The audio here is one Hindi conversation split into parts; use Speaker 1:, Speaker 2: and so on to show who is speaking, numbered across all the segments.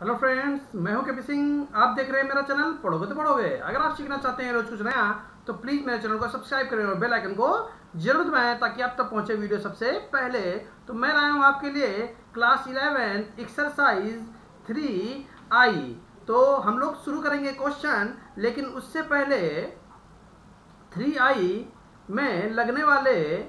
Speaker 1: हेलो फ्रेंड्स, मैं हूं केपी सिंह। आप देख रहे हैं मेरा चैनल पढ़ोगे तो पढ़ोगे। अगर आप सीखना चाहते हैं रोज कुछ नया तो प्लीज़ मेरे चैनल को सब्सक्राइब करें और बेल आइकन को जरूर दबाएं ताकि आप तक पहुंचे वीडियो सबसे पहले। तो मैं लाया हूं आपके लिए क्लास 11 एक्सरसाइज 3I। तो हम लोग शुरू करेंगे क्वेश्चन, लेकिन उससे पहले 3I में लगने वाले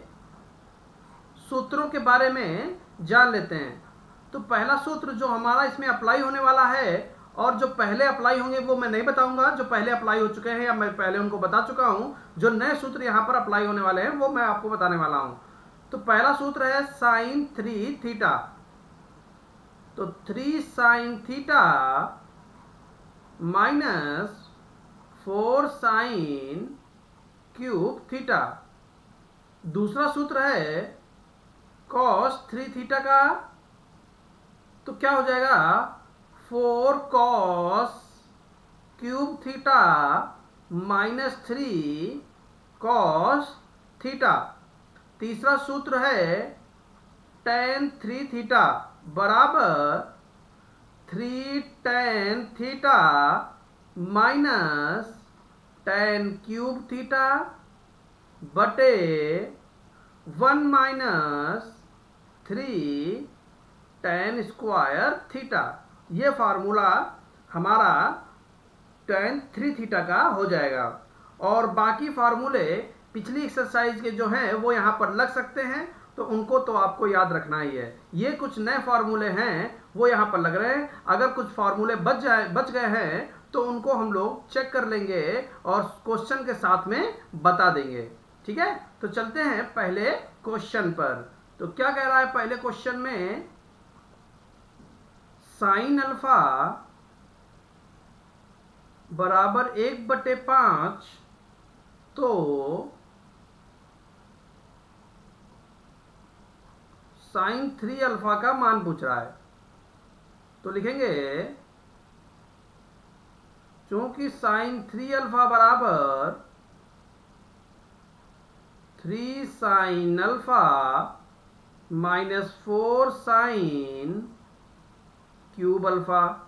Speaker 1: सूत्रों के बारे में जान लेते हैं। तो पहला सूत्र जो हमारा इसमें अप्लाई होने वाला है, और जो पहले अप्लाई होंगे वो मैं नहीं बताऊंगा, जो पहले अप्लाई हो चुके हैं या मैं पहले उनको बता चुका हूं। जो नए सूत्र यहां पर अप्लाई होने वाले हैं वो मैं आपको बताने वाला हूं। तो पहला सूत्र है साइन 3 थीटा। तो 3 sine theta minus 4 sine cube theta. दूसरा सूत्र है कॉस 3 थीटा का। तो क्या हो जाएगा 4 cos cube theta minus 3 cos theta. तीसरा सूत्र है tan 3 थीटा बराबर 3 tan theta minus tan cube theta बटे 1 माइनस 3 tan स्क्वायर थीटा। ये फार्मूला हमारा tan 3 थीटा का हो जाएगा। और बाकी फार्मूले पिछली एक्सरसाइज के जो हैं वो यहाँ पर लग सकते हैं, तो उनको तो आपको याद रखना ही है। ये कुछ नए फार्मूले हैं वो यहाँ पर लग रहे हैं। अगर कुछ फार्मूले बच गए हैं तो उनको हम लोग चेक कर लेंगे और क्वेश्चन के साथ में बता देंगे। ठीक है, तो चलते हैं पहले क्वेश्चन पर। तो क्या कह रहा है पहले क्वेश्चन में, साइन अल्फा बराबर 1/5। तो साइन 3 अल्फा का मान पूछ रहा है। तो लिखेंगे चूंकि साइन 3 अल्फा बराबर 3 sine alpha minus 4 sine cube alpha.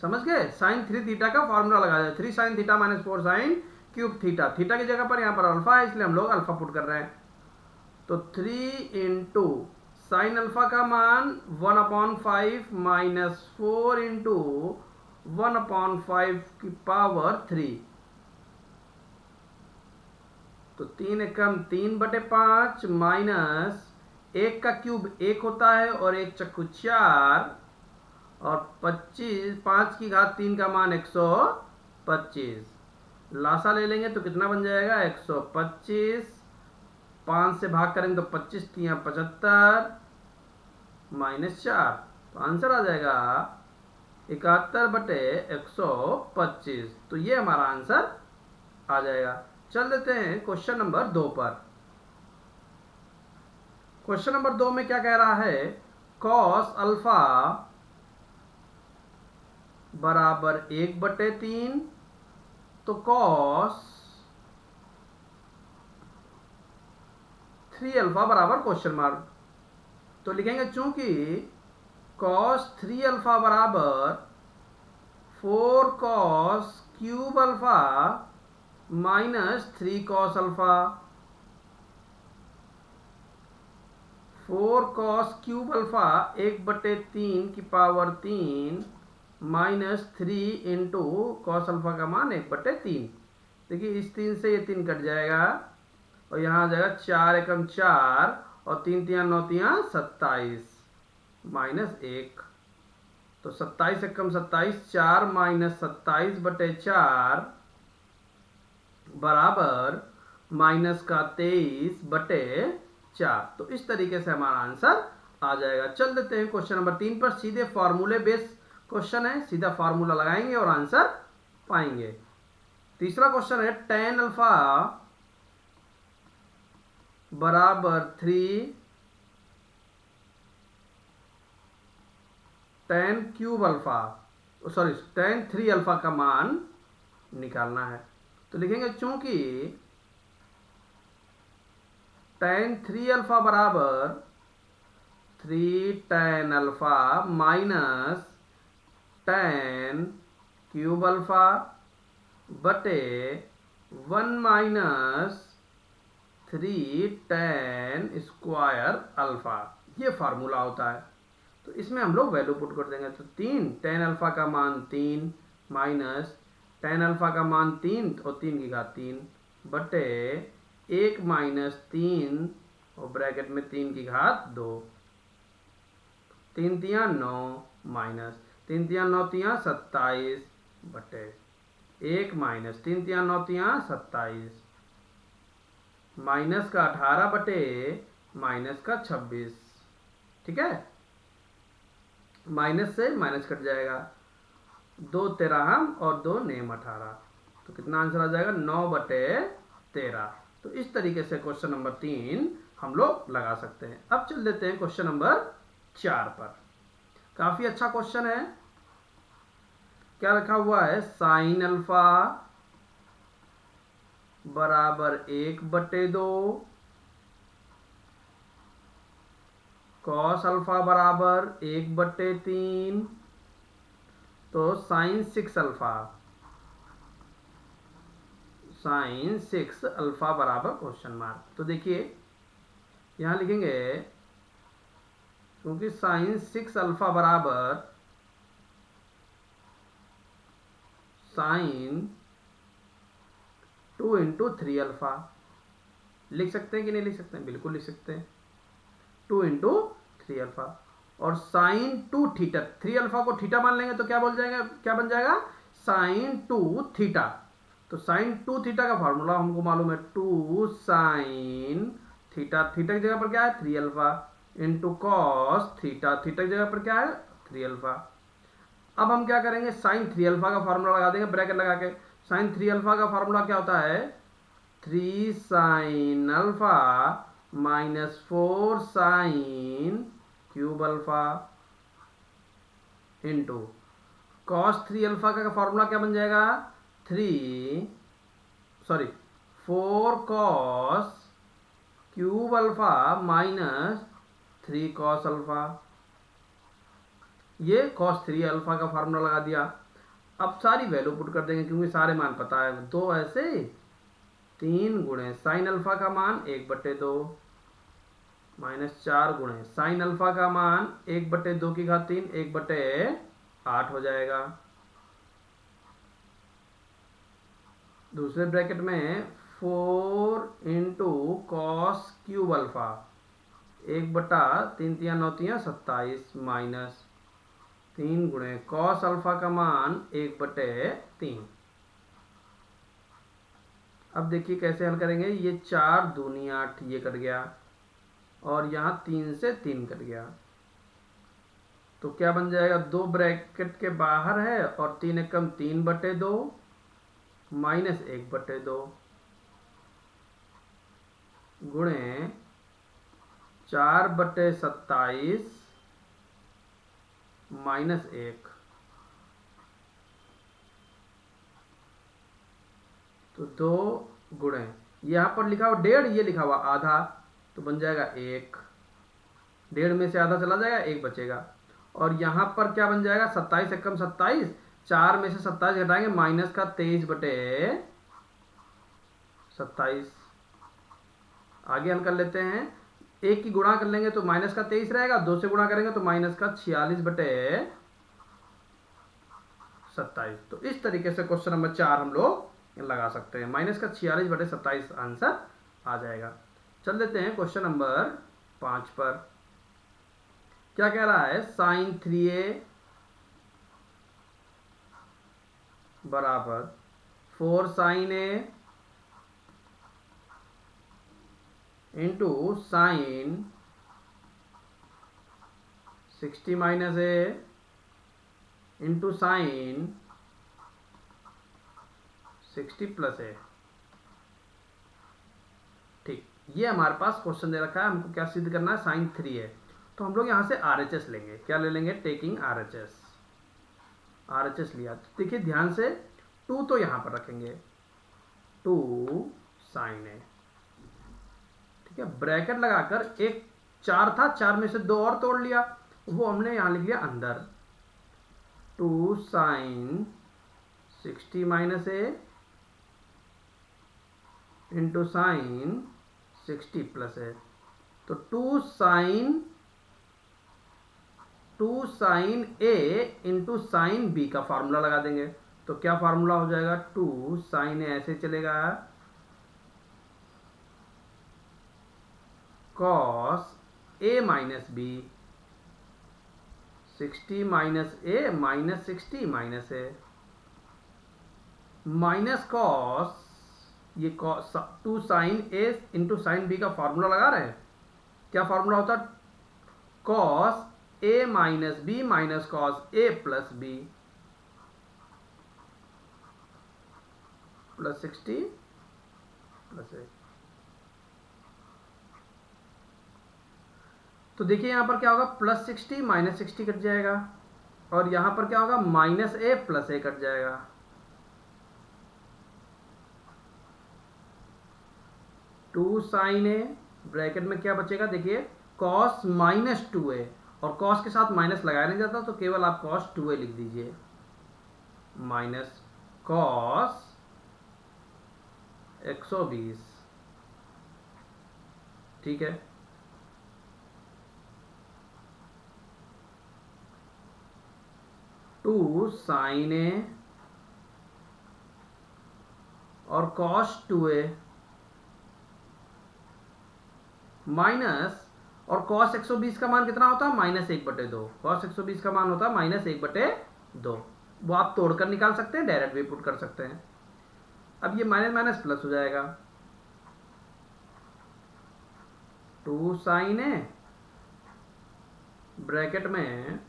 Speaker 1: समझ गए, साइन 3 थीटा का फॉर्मूला लगा दिया, 3 sine theta minus 4 sine cube theta. Theta की जगह पर यहाँ पर अल्फा है इसलिए हम लोग अल्फा पुट कर रहे हैं। तो 3 इंटू साइन अल्फा का मान 1/5 माइनस 4 इंटू 1/5 की पावर 3। तो 3 एकम 3/5 माइनस 1 का क्यूब 1 होता है और 1 चक्कू 4 और 25, 5 की घात 3 का मान 125। लासा ले लेंगे तो कितना बन जाएगा 125। 5 से भाग करेंगे तो 25 3 75 माइनस 4। तो आंसर आ जाएगा 71/125। तो ये हमारा आंसर आ जाएगा। चल देते हैं क्वेश्चन नंबर 2 पर। क्वेश्चन नंबर 2 में क्या कह रहा है, कॉस अल्फा बराबर 1/3। तो कॉस 3 अल्फा बराबर क्वेश्चन मार्क। तो लिखेंगे चूंकि कॉस 3 अल्फा बराबर 4 cos cube alpha minus 3 cos alpha. 4 cos cube alpha 1/3 की power 3 minus 3 into cos alpha का मान 1/3। देखिए इस 3 से ये 3 कट जाएगा और यहाँ आ जाएगा 4 एकम 4 और 3 3 9 3 27 माइनस 1। तो 27 एकम 27, 4 माइनस 27/4 बराबर माइनस का 23/4। तो इस तरीके से हमारा आंसर आ जाएगा। चल देते हैं क्वेश्चन नंबर 3 पर। सीधे फॉर्मूले बेस क्वेश्चन है, सीधा फार्मूला लगाएंगे और आंसर पाएंगे। तीसरा क्वेश्चन है tan अल्फा बराबर 3 tan cube alpha, sorry tan 3 alpha का मान निकालना है। तो लिखेंगे चूंकि tan 3 अल्फा बराबर 3 tan alpha minus tan cube alpha बटे 1 माइनस 3 tan स्क्वायर अल्फा, ये फार्मूला होता है। तो इसमें हम लोग वैल्यू पुट कर देंगे। तो 3 tan अल्फा का मान 3 माइनस tan अल्फा का मान 3 और 3 की घात 3 बटे 1 माइनस 3 और ब्रैकेट में 3 की घात 2, 3 तिया 9 माइनस 3 तिया 9 तिया 27 बटे 1 माइनस 3 तिया 9 तिया 27 माइनस का 18 बटे माइनस का 26। ठीक है, माइनस से माइनस कट जाएगा, 2 13 और 2 नेम 18, तो कितना आंसर आ जाएगा 9 बटे 13। तो इस तरीके से क्वेश्चन नंबर 3 हम लोग लगा सकते हैं। अब चल देते हैं क्वेश्चन नंबर 4 पर। काफी अच्छा क्वेश्चन है। क्या रखा हुआ है, साइन अल्फा बराबर 1 बटे 2, कॉस अल्फा बराबर 1 बटे 3, तो साइन 6 अल्फा, साइन 6 अल्फा बराबर क्वेश्चन मार्क। तो देखिए यहां लिखेंगे, क्योंकि साइन 6 अल्फा बराबर साइन 2 इंटू 3 अल्फा, लिख सकते हैं कि नहीं लिख सकते हैं, बिल्कुल लिख सकते हैं, 2 इंटू 3 अल्फा। और साइन 2 थीटा, 3 अल्फा को थीटा मान लेंगे तो क्या बोल जाएगा, क्या बन जाएगा, साइन 2 थीटा। तो साइन 2 थीटा का फॉर्मूला हमको मालूम है, 2 साइन थीटा, थीटा की जगह पर क्या है 3 alpha, into cos theta, theta की जगह पर क्या है 3 अल्फा। अब हम क्या करेंगे, साइन 3 अल्फा का फॉर्मूला लगा देंगे ब्रैकेट लगा के। साइन 3 अल्फा का फॉर्मूला क्या होता है, 3 sine alpha minus 4 sine cube alpha into cos 3 alpha का फॉर्मूला क्या बन जाएगा, 4 cos cube alpha minus 3 cos alpha. ये कॉस 3 अल्फा का फार्मूला लगा दिया। अब सारी वैल्यू पुट कर देंगे क्योंकि सारे मान पता है। 2 ऐसे 3 गुणे साइन अल्फा का मान 1 बटे 2 माइनस 4 गुणे साइन अल्फा का मान 1 बटे 2 की घात 3 1 बटे 8 हो जाएगा। दूसरे ब्रैकेट में 4 इंटू कॉस क्यूब अल्फा 1 बटा 3 तिया 9 तिया 27 माइनस 3 गुणे कॉस अल्फा का मान 1 बटे 3। अब देखिए कैसे हल करेंगे, ये 4 दूनी 8 ये कट गया और यहाँ 3 से 3 कट गया, तो क्या बन जाएगा, 2 ब्रैकेट के बाहर है और 3 एकम 3 बटे 2 माइनस 1 बटे 2 गुणे 4 बटे 27 माइनस 1, तो 2 गुणे यहाँ पर लिखा हुआ 1.5, ये लिखा हुआ आधा, तो बन जाएगा 1, 1.5 में से आधा चला जाएगा 1 बचेगा। और यहाँ पर क्या बन जाएगा, 27 एकम 27, 4 में से 27 घटाएंगे माइनस का 23 बटे 27। आगे हल कर लेते हैं, 1 की गुणा कर लेंगे तो माइनस का 23 रहेगा, 2 से गुणा करेंगे तो माइनस का 46 बटे 27। तो इस तरीके से क्वेश्चन नंबर 4 हम लोग लगा सकते हैं, माइनस का 46 बटे 27 आंसर आ जाएगा। चल देते हैं क्वेश्चन नंबर 5 पर। क्या कह रहा है, साइन 3a बराबर 4 sine a into sine 60 minus a into sine 60 plus a। ठीक, ये हमारे पास क्वेश्चन दे रखा है, हमको क्या सिद्ध करना है, साइन 3 है, तो हम लोग यहां से RHS लेंगे। क्या ले लेंगे, टेकिंग RHS लिया। तो देखिए ध्यान से, 2 तो यहां पर रखेंगे, 2 साइन है, ठीक है, ब्रैकेट लगाकर एक 4 था, 4 में से 2 और तोड़ लिया, वो हमने यहां लिख लिया अंदर, 2 साइन 60 माइनस ए इंटू साइन 60 प्लस ए। तो 2 साइन ए इंटू साइन बी का फार्मूला लगा देंगे। तो क्या फार्मूला हो जाएगा, 2 साइन ए ऐसे चलेगा, cos A minus B, 60 minus A minus 60 minus A, minus cos, ये कॉस 2 साइन ए इंटू साइन बी का फार्मूला लगा रहे हैं। क्या फार्मूला होता है, cos A minus B minus cos A plus B plus 60 plus ए। तो देखिए यहां पर क्या होगा, प्लस 60 माइनस 60 कट जाएगा, और यहां पर क्या होगा, माइनस ए प्लस ए कट जाएगा। टू साइन ए ब्रैकेट में क्या बचेगा, देखिए कॉस माइनस 2a, और कॉस के साथ माइनस लगाया नहीं जाता तो केवल आप कॉस 2a लिख दीजिए, माइनस कॉस 120। ठीक है, टू साइन ए और कॉस 2a माइनस, और कॉस 120 का मान कितना होता है, -1/2। कॉस 120 का मान होता है -1/2। वो आप तोड़कर निकाल सकते हैं, डायरेक्ट भी पुट कर सकते हैं। अब ये माइनस माइनस प्लस हो जाएगा, 2 साइन ए ब्रैकेट में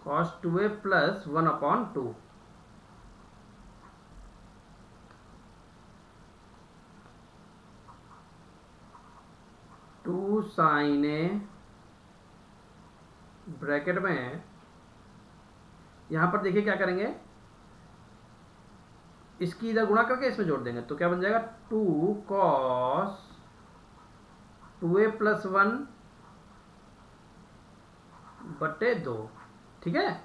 Speaker 1: cos 2a plus 1/2। Two sine A bracket में, यहां पर देखिए क्या करेंगे, इसकी इधर गुणा करके इसमें जोड़ देंगे। तो क्या बन जाएगा, 2 cos 2a प्लस 1/2। ठीक है,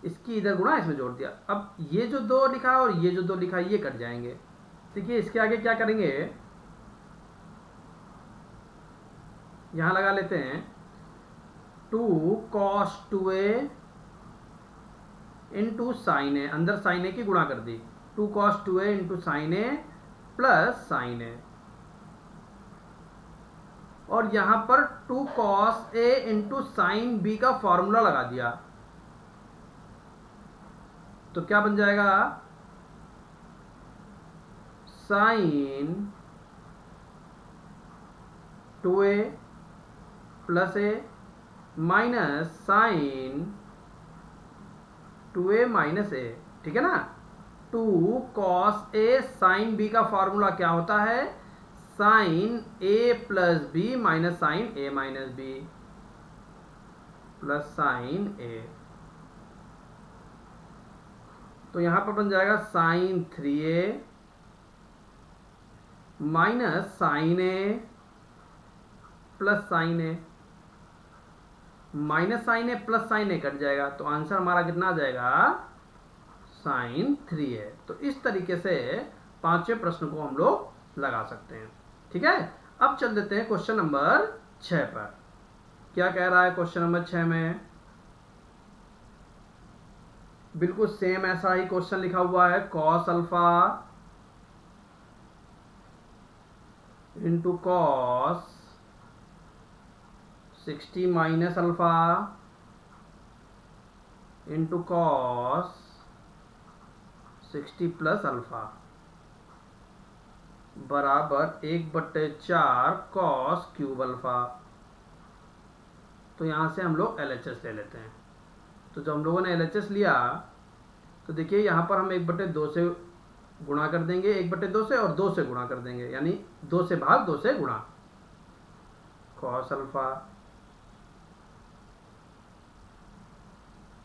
Speaker 1: इसकी इधर गुणा इसमें जोड़ दिया। अब ये जो 2 लिखा है और ये जो 2 लिखा है ये कट जाएंगे। देखिए इसके आगे क्या करेंगे, यहां लगा लेते हैं 2 cos 2a इंटू साइन ए, अंदर साइन ए की गुणा कर दी, 2 cos 2a into sine A plus sine A, और यहां पर 2 cos a into sine B का फॉर्मूला लगा दिया। तो क्या बन जाएगा, sine 2a plus A minus sine 2a minus A. ठीक है ना, 2 cos a साइन b का फॉर्मूला क्या होता है, sine a plus b minus sine a minus b plus sine a। तो यहां पर बन जाएगा sign 3a minus sine a plus sine a, minus sine A plus sine A cut जाएगा। तो आंसर हमारा कितना आ जाएगा, साइन 3a। तो इस तरीके से पांचवें प्रश्न को हम लोग लगा सकते हैं। ठीक है, अब चल देते हैं क्वेश्चन नंबर 6 पर। क्या कह रहा है क्वेश्चन नंबर 6 में, बिल्कुल सेम ऐसा ही क्वेश्चन लिखा हुआ है, cos alpha into cos 60 minus alpha into cos 60 plus alpha बराबर 1/4 कॉस क्यूब अल्फा। तो यहां से हम लोग LHS ले लेते हैं। तो जब हम लोगों ने LHS लिया तो देखिए यहाँ पर हम 1/2 से गुणा कर देंगे, 1/2 से, और 2 से गुणा कर देंगे, यानी 2 से भाग 2 से गुणा, कॉस अल्फा,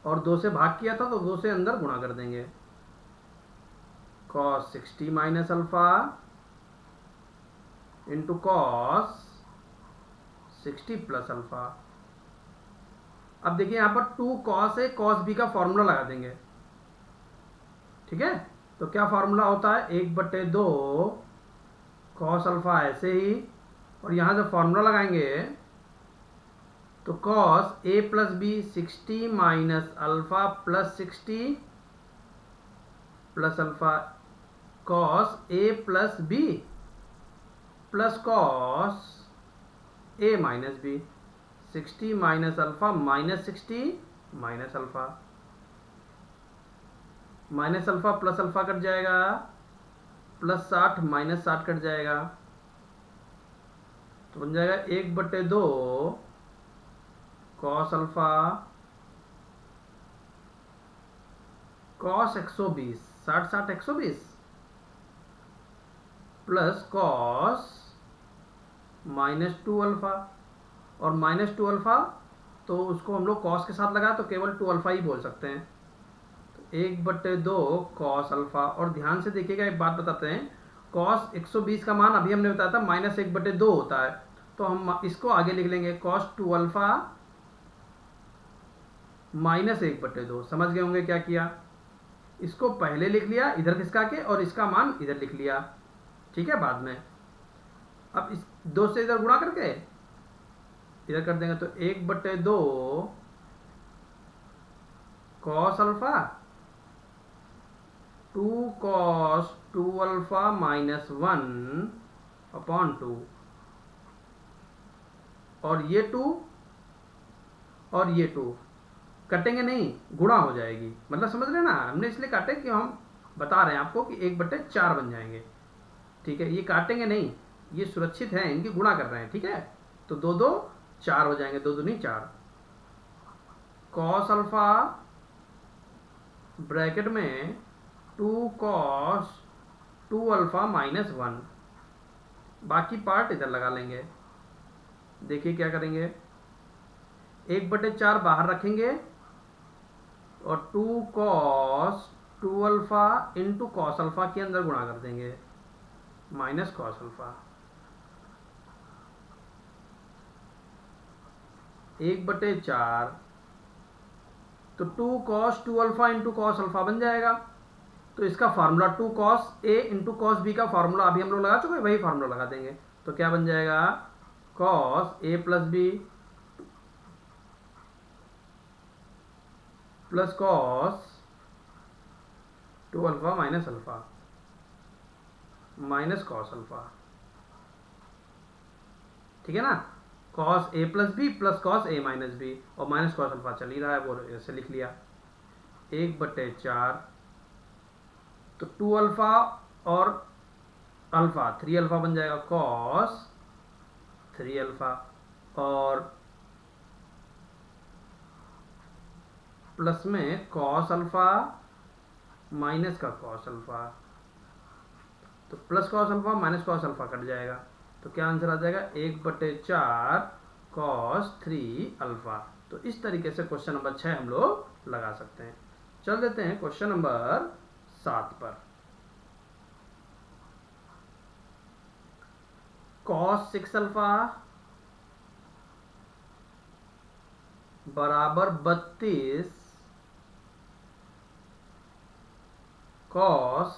Speaker 1: और 2 से भाग किया था तो 2 से अंदर गुणा कर देंगे, cos 60 minus alpha into cos 60 plus alpha अब देखिए यहाँ पर 2 cos A cos B का फॉर्मूला लगा देंगे, ठीक है। तो क्या फॉर्मूला होता है, 1/2 cos अल्फा ऐसे ही, और यहाँ से फॉर्मूला लगाएंगे तो cos A plus B 60 minus alpha plus 60 plus alpha cos A plus B plus cos A minus B, 60 minus alpha minus 60 minus alpha, minus alpha plus alpha cut जाएगा, प्लस 60 माइनस 60 कट जाएगा, तो बन जाएगा 1/2 cos alpha cos 120 60 60 120 plus cos -2 alpha, और -2 अल्फा तो उसको हम लोग cos के साथ लगा तो केवल 2 अल्फा ही बोल सकते हैं। तो 1/2 cos अल्फा, और ध्यान से देखिएगा एक बात बताते हैं, cos 120 का मान अभी हमने बताया था -1/2 होता है, तो हम इसको आगे लिख लेंगे cos 2 अल्फा -1/2। समझ गए होंगे क्या किया, इसको पहले लिख लिया इधर खिसका के और इसका मान इधर लिख लिया, ठीक है। बाद में अब इस 2 से इधर गुणा करके इधर कर देंगे, तो 1/2 cos अल्फा 2 cos 2 अल्फा -1/2, और ये 2 और ये 2 कटेंगे नहीं, गुणा हो जाएगी, मतलब समझ रहे ना, हमने इसलिए काटे कि हम बता रहे हैं आपको कि 1/4 बन जाएंगे, ठीक है। ये काटेंगे नहीं, ये सुरक्षित है, इनकी गुणा कर रहे हैं, ठीक है। तो 2 2 4 हो जाएंगे, 2 दूनी 4, cos अल्फा ब्रैकेट में 2 cos 2 अल्फा -1, बाकी पार्ट इधर लगा लेंगे। देखिए क्या करेंगे, 1/4 बाहर रखेंगे और 2 cos 2 alpha into cos alpha के अंदर गुणा कर देंगे, माइनस कॉस अल्फा, 1/4, तो 2 cos 2 alpha into cos alpha बन जाएगा। तो इसका formula 2 cos A into cos B का फार्मूला अभी हम लोग लगा चुके हैं, वही फार्मूला लगा देंगे। तो क्या बन जाएगा, cos A plus B plus cos 2 alpha minus alpha minus cos alpha, ठीक है ना। cos A plus B plus cos A minus b, और माइनस कॉस अल्फा चल ही रहा है, वो ऐसे लिख लिया। 1/4, तो 2 अल्फा और अल्फा 3 अल्फा बन जाएगा cos 3 अल्फा, और प्लस में cos अल्फा माइनस का cos अल्फा, तो plus cos alpha minus cos alpha cut जाएगा, तो क्या आंसर आ जाएगा, 1/4 cos 3 अल्फा। तो इस तरीके से क्वेश्चन नंबर 6 हम लोग लगा सकते हैं। चल देते हैं क्वेश्चन नंबर 7 पर। cos 6 अल्फा बराबर 32 cos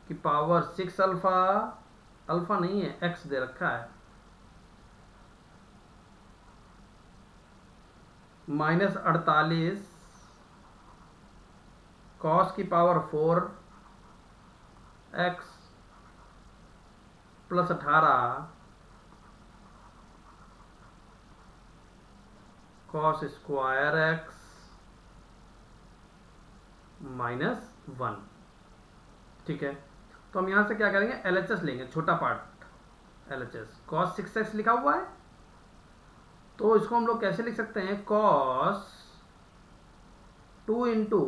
Speaker 1: की पावर 6 अल्फा, अल्फा नहीं है x दे रखा है, माइनस 48 cos की power 4 x plus 18 cos square x -1, ठीक है। तो हम यहां से क्या करेंगे, LHS लेंगे, छोटा पार्ट LHS, cos 6x लिखा हुआ है, तो इसको हम लोग कैसे लिख सकते हैं, cos 2 इंटू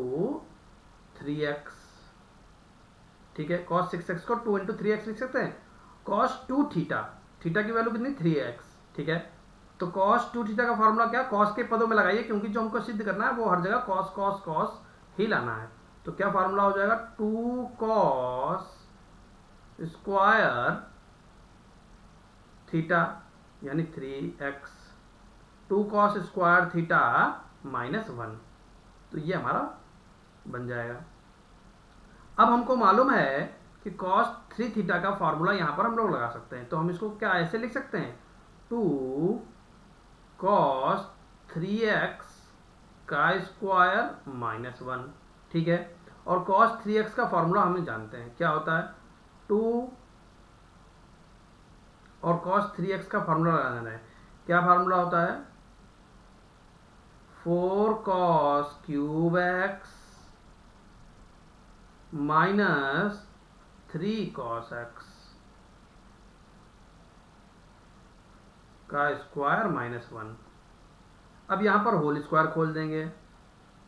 Speaker 1: 3x, ठीक है। cos 6x को 2 इंटू 3x लिख सकते हैं। cos 2 थीटा, थीटा की वैल्यू कितनी 3x, ठीक है। तो cos 2 थीटा का फॉर्मूला क्या, cos के पदों में लगाइए, क्योंकि जो हमको सिद्ध करना है वो हर जगह cos cos cos ही लाना है। तो क्या फार्मूला हो जाएगा, 2 cos स्क्वायर थीटा यानी 3x 2 कॉस स्क्वायर थीटा -1। तो ये हमारा बन जाएगा। अब हमको मालूम है कि cos 3 थीटा का फॉर्मूला यहाँ पर हम लोग लगा सकते हैं। तो हम इसको क्या ऐसे लिख सकते हैं, 2 cos 3x का स्क्वायर -1। ठीक है, और cos 3x का फॉर्मूला हम जानते हैं क्या होता है, 2 और cos 3x का फॉर्मूला लगाना है। क्या फॉर्मूला होता है, 4 cos cube x minus 3 cos x का स्क्वायर -1। अब यहाँ पर होल स्क्वायर खोल देंगे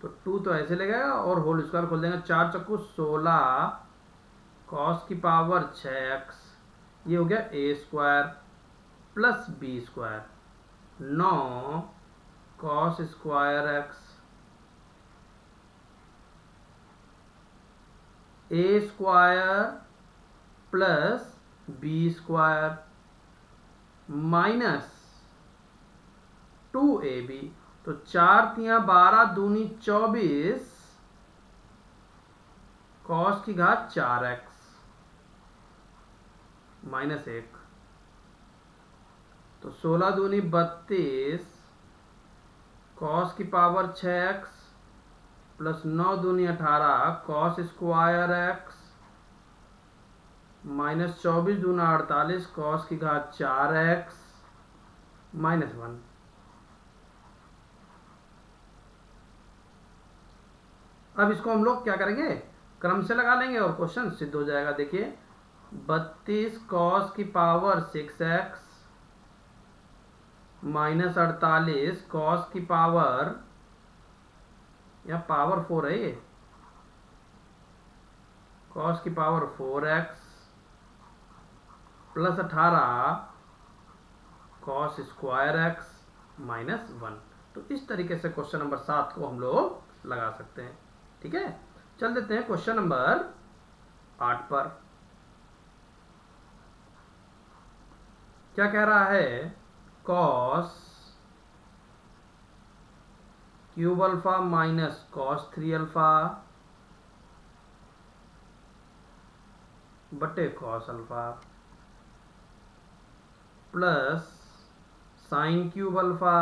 Speaker 1: तो 2 तो ऐसे लगेगा और होल स्क्वायर खोल देंगे, 4 चक्कू 16 cos की पावर 6x, ये हो गया a square plus b square, 9 cos square x a square plus b square minus 2ab। तो 4 तियां 12 दूनी 24 cos की घात 4x -1। तो 16 दूनी 32 cos की पावर 6x प्लस 9 दूनी 18 cos स्क्वायर x माइनस 24 दूना 48 cos की घात 4x -1। अब इसको हम लोग क्या करेंगे, क्रम से लगा लेंगे और क्वेश्चन सिद्ध हो जाएगा। देखिए 32 cos की पावर 6x माइनस 48 cos की पावर, या पावर 4 है ये, cos की power 4x plus 18 cos square x -1। तो इस तरीके से क्वेश्चन नंबर 7 को हम लोग लगा सकते हैं। ठीक है, चल देते हैं क्वेश्चन नंबर 8 पर। क्या कह रहा है, cos cube alpha minus cos 3 alpha बटे cos alpha plus sine cube alpha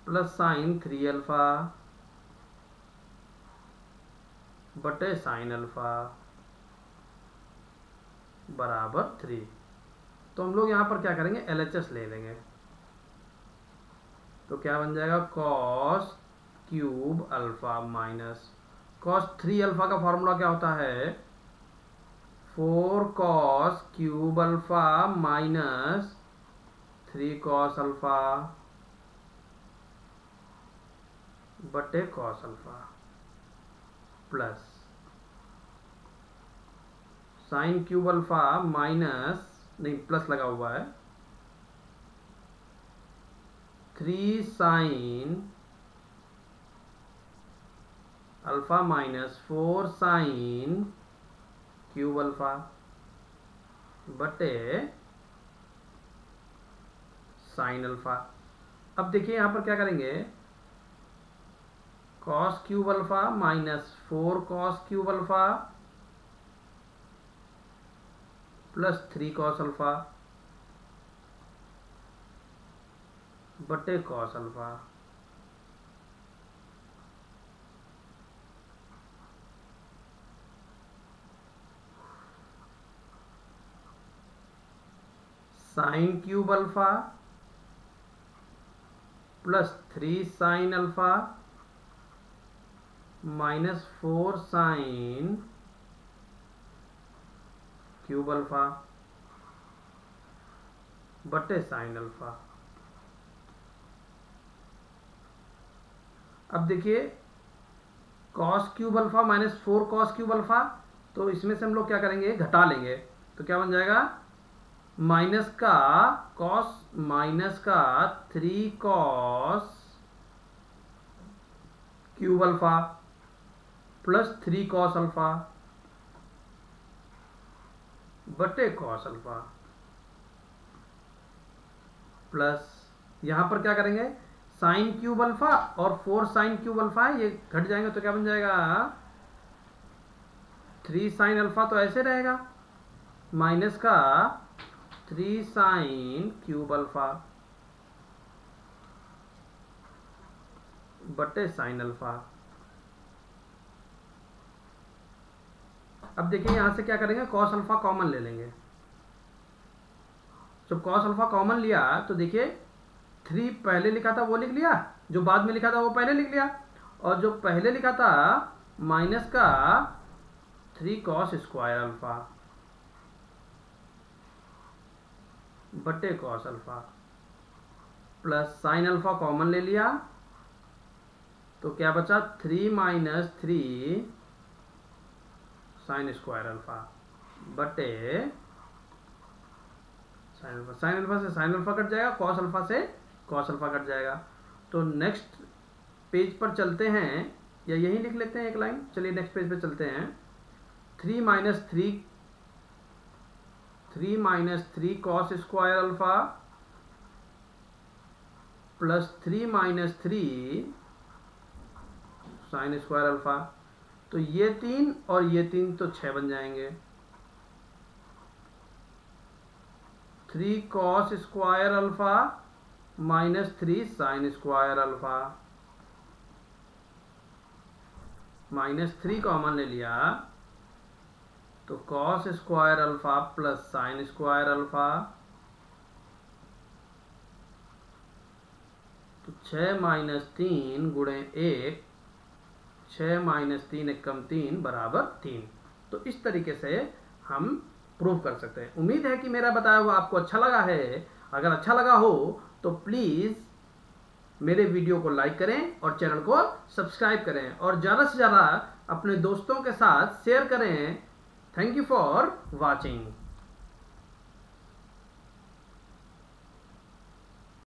Speaker 1: plus sign 3 alpha बटे साइन अल्फा बराबर 3। तो हम लोग यहां पर क्या करेंगे, LHS ले लेंगे। तो क्या बन जाएगा, cos cube alpha minus cos 3 alpha का फॉर्मूला क्या होता है, 4 cos cube alpha minus 3 cos alpha बटे cos alpha plus sine cube alpha minus, नहीं प्लस लगा हुआ है, 3 sine alpha minus 4 sine cube alpha बटे साइन अल्फा। अब देखिए यहां पर क्या करेंगे, cos cube alpha minus 4 cos cube alpha plus 3 cos alpha बटे cos alpha. Sine cube alpha plus 3 sine alpha minus 4 sine cube alpha बटे साइन अल्फा। अब देखिए cos cube alpha minus 4 cos cube alpha, तो इसमें से हम लोग क्या करेंगे, घटा लेंगे। तो क्या बन जाएगा, माइनस का cos माइनस का 3 cos cube alpha plus 3 cos alpha बटे cos अल्फा प्लस यहाँ पर क्या करेंगे, साइन क्यूब अल्फा और 4 साइन क्यूब अल्फा है, ये घट जाएंगे तो क्या बन जाएगा 3 साइन अल्फा, तो ऐसे रहेगा माइनस का 3 साइन क्यूब अल्फा बटे साइन अल्फा। अब देखिए यहां से क्या करेंगे, कॉस अल्फा कॉमन ले लेंगे। जब कॉस अल्फा कॉमन लिया तो देखिए 3 पहले लिखा था वो लिख लिया, जो बाद में लिखा था वो पहले लिख लिया, और जो पहले लिखा था माइनस का 3 कॉस स्क्वायर अल्फा बटे cos alpha plus sine alpha common ले लिया तो क्या बचा 3 माइनस 3 साइन स्क्वायर अल्फा बटे साइन अल्फा। साइन अल्फा से साइन अल्फा कट जाएगा, कॉस अल्फा से कॉस अल्फा कट जाएगा। तो नेक्स्ट पेज पर चलते हैं, या यही लिख लेते हैं एक लाइन। चलिए नेक्स्ट पेज पे चलते हैं। 3 minus 3 cos square alpha plus 3 minus 3 sine square alpha, तो ये 3 और ये 3 तो 6 बन जाएंगे। 3 cos square alpha minus 3 sine square alpha, minus 3 common ले लिया तो cos square alpha plus sine square alpha, तो 6 माइनस 3 गुणे 1, 6 माइनस 3 एकम 3 बराबर 3। तो इस तरीके से हम प्रूव कर सकते हैं। उम्मीद है कि मेरा बताया हुआ आपको अच्छा लगा है। अगर अच्छा लगा हो तो प्लीज़ मेरे वीडियो को लाइक करें और चैनल को सब्सक्राइब करें, और ज़्यादा से ज़्यादा अपने दोस्तों के साथ शेयर करें। Thank you for watching.